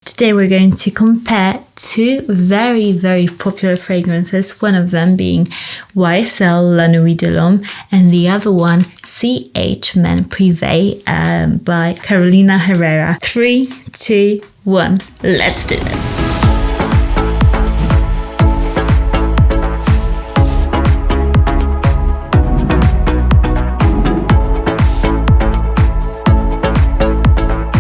Today we're going to compare two very, very popular fragrances, one of them being YSL La Nuit de Lhomme and the other one CH Men Prive by Carolina Herrera. 3, 2, 1, let's do this.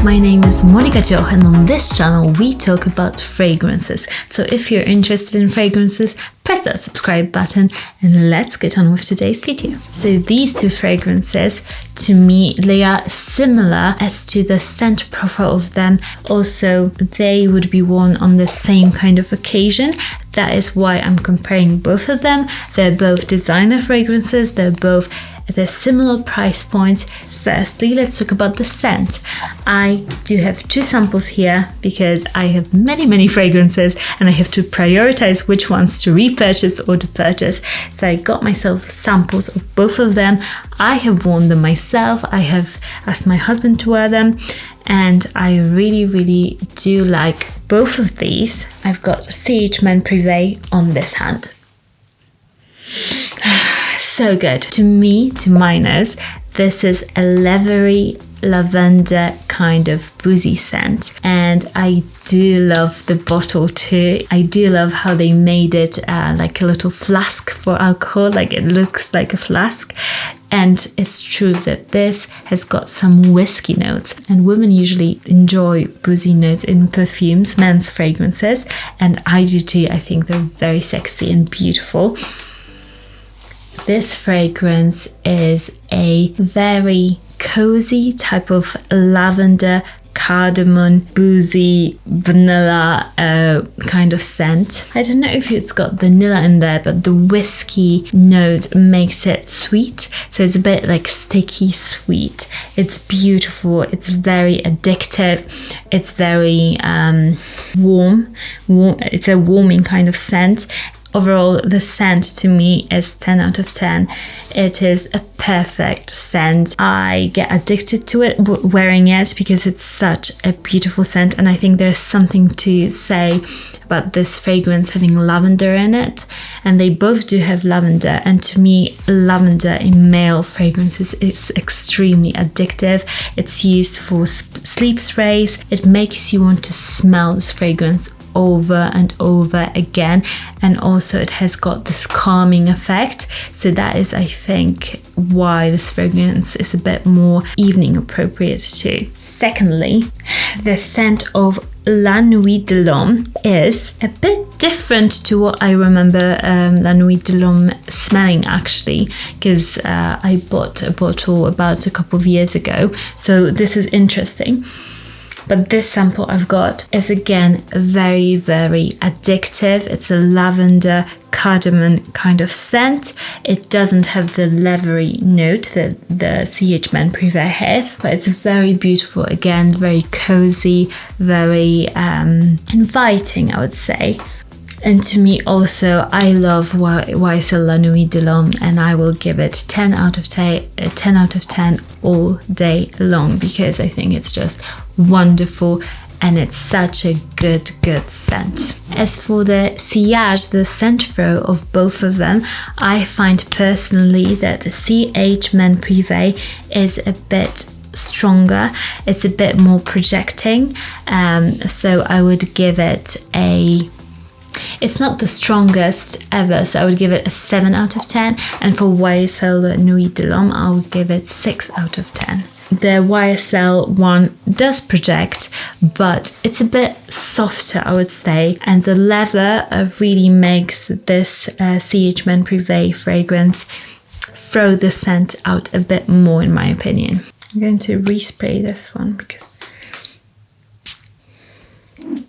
My name is Monica Jo, and on this channel we talk about fragrances. So if you're interested in fragrances, press that subscribe button and let's get on with today's video. So these two fragrances, to me, they are similar as to the scent profile of them. Also, they would be worn on the same kind of occasion. That is why I'm comparing both of them. They're both designer fragrances. They're both at a similar price point. Firstly, let's talk about the scent. I do have two samples here because I have many fragrances and I have to prioritize which ones to repurchase or to purchase. So I got myself samples of both of them. I have worn them myself. I have asked my husband to wear them and I really do like both of these. I've got CH Men Prive on this hand. So good. To me, to my nose, this is a leathery lavender kind of boozy scent, and I do love the bottle too. I do love how they made it like a little flask for alcohol, like it looks like a flask. And it's true that this has got some whiskey notes, and women usually enjoy boozy notes in perfumes, men's fragrances, and I do too. I think they're very sexy and beautiful. This fragrance is a very cozy type of lavender, cardamom, boozy, vanilla kind of scent. I don't know if it's got vanilla in there, but the whiskey note makes it sweet. So it's a bit like sticky sweet. It's beautiful. It's very addictive. It's very warm. It's a warming kind of scent. Overall, the scent to me is 10 out of 10. It is a perfect scent. I get addicted to it wearing it because it's such a beautiful scent, and I think there's something to say about this fragrance having lavender in it, and they both do have lavender, and to me lavender in male fragrances is extremely addictive. It's used for sleep sprays. It makes you want to smell this fragrance over and over again, and also it has got this calming effect. So that is, I think, why this fragrance is a bit more evening appropriate too. Secondly, the scent of La Nuit de Lhomme is a bit different to what I remember La Nuit de Lhomme smelling, actually, because I bought a bottle about a couple of years ago, so this is interesting. But this sample I've got is again very addictive. It's a lavender cardamom kind of scent. It doesn't have the leathery note that the CH Men Prive has, but it's very beautiful. Again, very cozy, very inviting, I would say. And to me also, I love YSL La Nuit de Lhomme, and I will give it 10 out of 10 all day long, because I think it's just wonderful and it's such a good scent. As for the sillage, the scent throw of both of them, I find personally that the CH Men Prive is a bit stronger. It's a bit more projecting, so I would give it it's not the strongest ever, so I would give it a 7 out of 10. And for YSL Nuit de Lhomme, I would give it 6 out of 10. The YSL one does project, but it's a bit softer, I would say. And the leather really makes this CH Men Prive fragrance throw the scent out a bit more, in my opinion. I'm going to respray this one because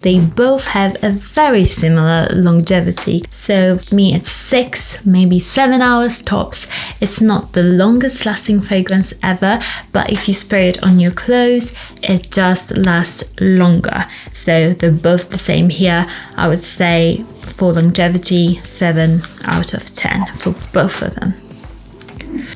they both have a very similar longevity. So for me, it's 6, maybe 7 hours tops. It's not the longest lasting fragrance ever, but if you spray it on your clothes, it does last longer. So they're both the same here. I would say for longevity, 7 out of 10 for both of them.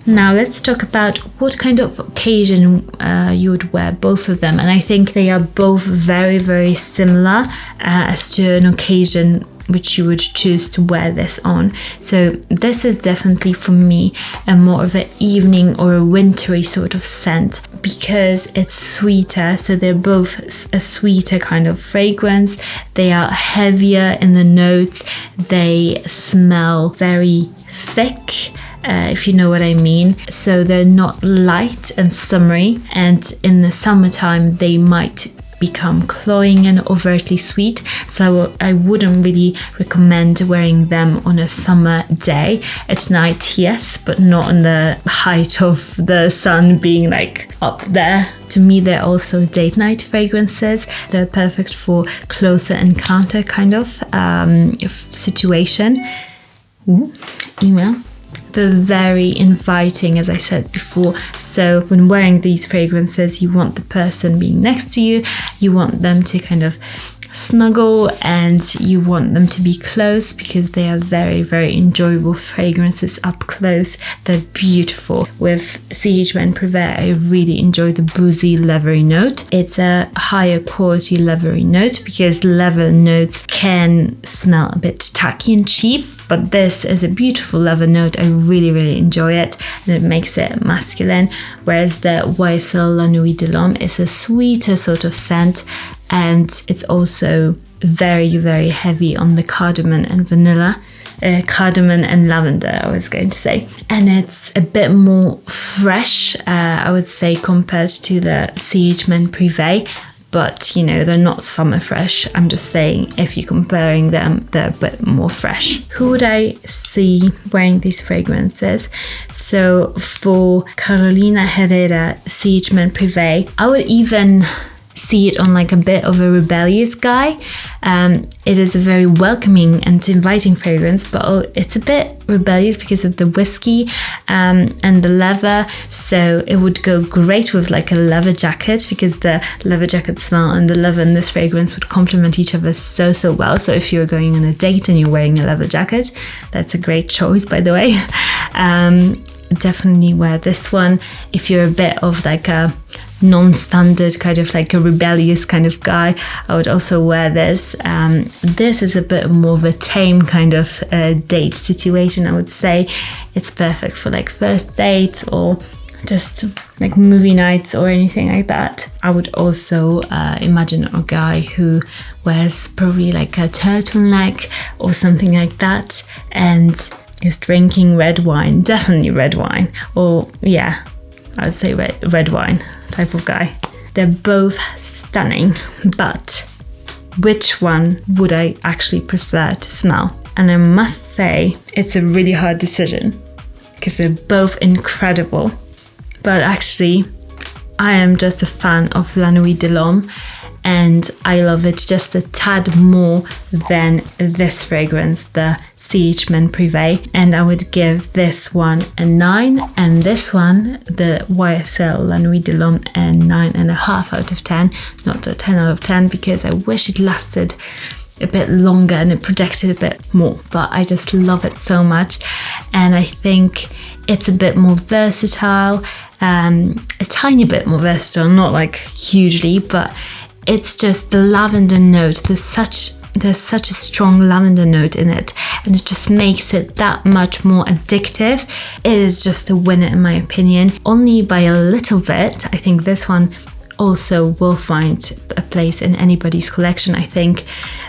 Now let's talk about what kind of occasion you would wear both of them. And I think they are both very, very similar as to an occasion which you would choose to wear this on. So this is definitely for me a more of an evening or a wintry sort of scent, because it's sweeter. So they're both a sweeter kind of fragrance. They are heavier in the notes. They smell very thick, if you know what I mean. So they're not light and summery, and in the summertime they might become cloying and overtly sweet. So I wouldn't really recommend wearing them on a summer day. At night, yes, but not on the height of the sun being like up there. To me, they're also date night fragrances. They're perfect for closer encounter kind of situation. Email. They're very inviting, as I said before. So when wearing these fragrances, you want the person being next to you, you want them to kind of snuggle, and you want them to be close, because they are very, very enjoyable fragrances up close. They're beautiful. With CH Prive, I really enjoy the boozy leathery note. It's a higher quality leathery note, because leather notes can smell a bit tacky and cheap, but this is a beautiful leather note. I really, really enjoy it, and it makes it masculine. Whereas the YSL La Nuit de Lhomme is a sweeter sort of scent, and it's also very, very heavy on the cardamom and vanilla. Cardamom and lavender, I was going to say. And it's a bit more fresh, I would say, compared to the CH Prive. But, you know, they're not summer fresh. I'm just saying, if you're comparing them, they're a bit more fresh. Who would I see wearing these fragrances? So for Carolina Herrera CH Prive, I would even see it on like a bit of a rebellious guy. It is a very welcoming and inviting fragrance, but it's a bit rebellious because of the whiskey and the leather. So it would go great with like a leather jacket, because the leather jacket smell and the leather in this fragrance would complement each other so, so well. So if you're going on a date and you're wearing a leather jacket, that's a great choice, by the way. Definitely wear this one. If you're a bit of like a non-standard kind of like a rebellious kind of guy, I would also wear this. This is a bit more of a tame kind of date situation, I would say. It's perfect for like first dates or just like movie nights or anything like that. I would also imagine a guy who wears probably like a turtleneck or something like that, and is drinking red wine, definitely red wine, or yeah, I would say red wine type of guy. They're both stunning, but which one would I actually prefer to smell? And I must say, it's a really hard decision, because they're both incredible. But actually, I am just a fan of La Nuit de Lhomme, and I love it just a tad more than this fragrance, the CH Prive, and I would give this one a 9, and this one, the YSL La Nuit de Lhomme, a 9.5 out of 10, not a 10 out of 10, because I wish it lasted a bit longer and it projected a bit more, but I just love it so much. And I think it's a bit more versatile, a tiny bit more versatile, not like hugely, but it's just the lavender note. There's such a strong lavender note in it, and it just makes it that much more addictive. It is just a winner in my opinion, only by a little bit. I think this one also will find a place in anybody's collection. I think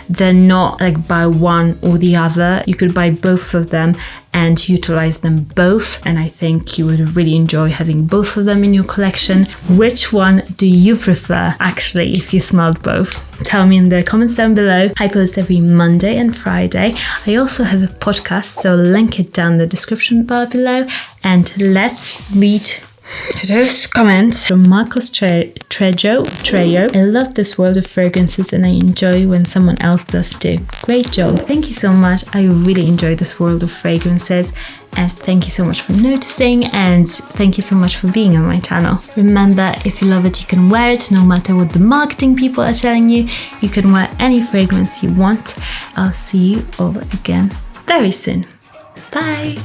they're not like buy one or the other. You could buy both of them and utilize them both, and I think you would really enjoy having both of them in your collection. Which one do you prefer actually, if you smelled both? Tell me in the comments down below. I post every Monday and Friday. I also have a podcast, so link it down in the description bar below, and let's read today's comment from Marcos Trejo. I love this world of fragrances, and I enjoy when someone else does too. Great job. Thank you so much. I really enjoy this world of fragrances, and thank you so much for noticing, and thank you so much for being on my channel. Remember, if you love it, you can wear it no matter what the marketing people are telling you. You can wear any fragrance you want. I'll see you all again very soon. Bye.